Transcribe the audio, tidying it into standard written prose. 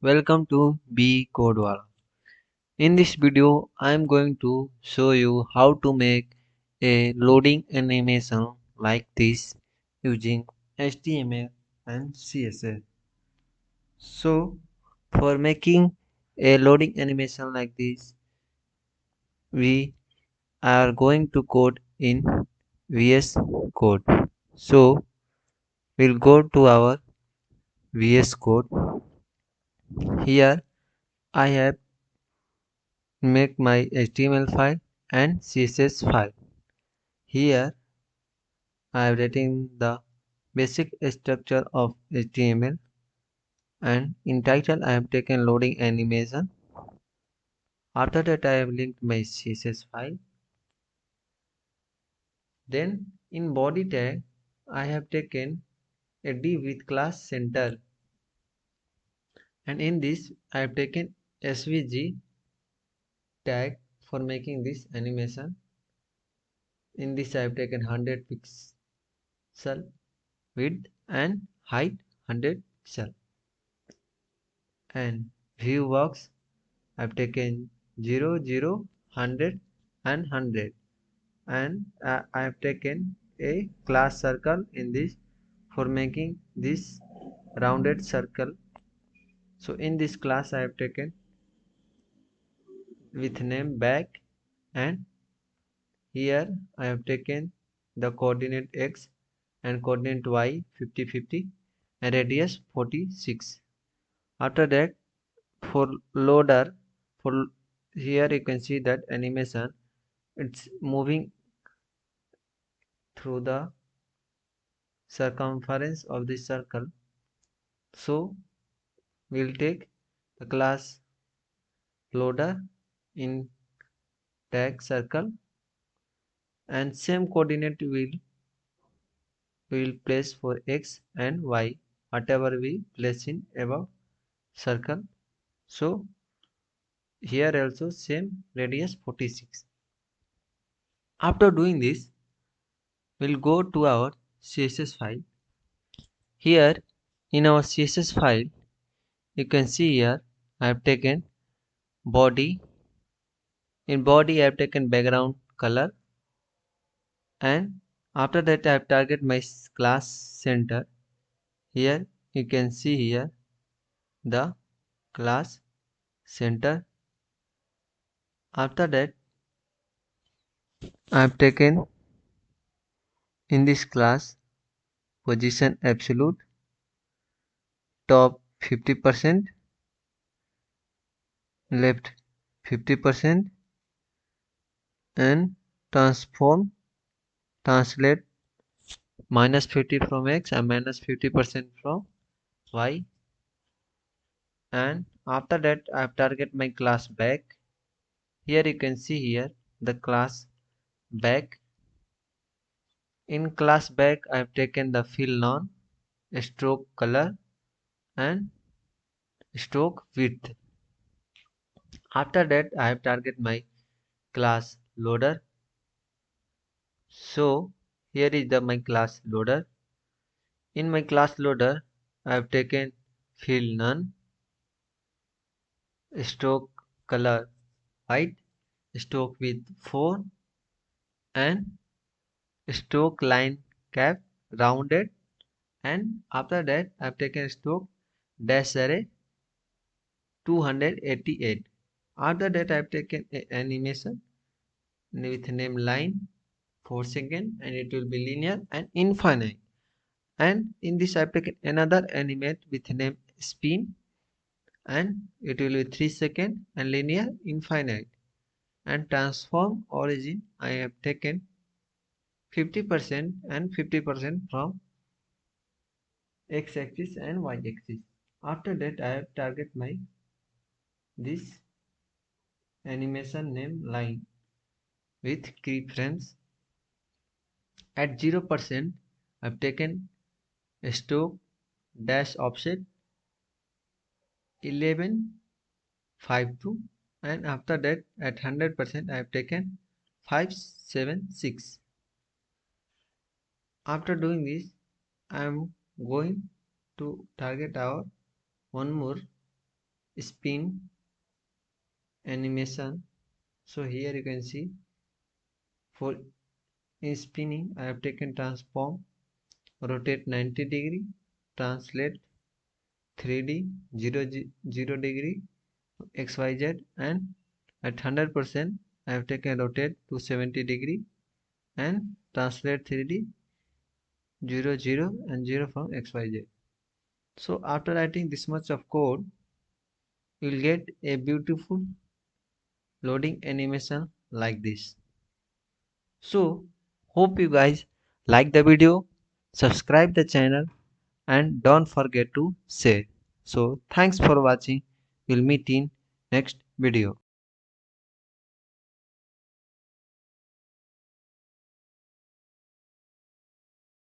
Welcome to Becodewala. In this video, I am going to show you how to make a loading animation like this using HTML and CSS. So, for making a loading animation like this, we are going to code in VS Code. So, we'll go to our VS Code. Here, I have make my HTML file and CSS file. Here I have written the basic structure of HTML, and in title I have taken loading animation. After that I have linked my CSS file. Then in body tag I have taken a div with class center, and in this I have taken SVG tag for making this animation. In this I have taken 100 pixel width and height 100 pixel, and view box I've taken 0, 0, 100 and 100, and I have taken a class circle in this for making this rounded circle. So in this class I have taken with name back, and here I have taken the coordinate x and coordinate y 50 50 and radius 46. After that, for loader, for here you can see that animation, it's moving through the circumference of the circle. So we'll take the class loader in tag circle, and same coordinate will place for x and y whatever we place in above circle. So here also same radius 46. After doing this, we'll go to our CSS file. Here in our CSS file, you can see here I have taken body. In body I have taken background color, and after that I have target my class center. Here you can see here the class center. After that I have taken in this class position absolute, top 50%, left 50%, and transform translate minus 50 from x and minus 50% from y. And after that I have target my class back. Here you can see here the class back. In class back I have taken the fill none, stroke color, and stroke width. After that I have target my class loader. So here is the my class loader. In my class loader I have taken fill none, stroke color white, stroke width 4, and stroke line cap rounded, and after that I have taken stroke dash array 288. After that I have taken animation with name line 4 seconds, and it will be linear and infinite. And in this I have taken another animate with name spin, and it will be 3 seconds and linear infinite. And transform origin I have taken 50% and 50% from x-axis and y-axis. After that I have target my this animation name line with keyframes. At 0% I have taken a stroke dash offset 1152, and after that at 100% I have taken 576. After doing this, I am going to target our one more spin animation. So here you can see, for in spinning I have taken transform, rotate 90 degree, translate 3D 0 degree XYZ, and at 100% I have taken rotate to 70 degree and translate 3D 0 0 and 0 from XYZ. So after writing this much of code, you will get a beautiful loading animation like this. So hope you guys like the video, subscribe the channel, and don't forget to share. So thanks for watching. We'll meet in next video.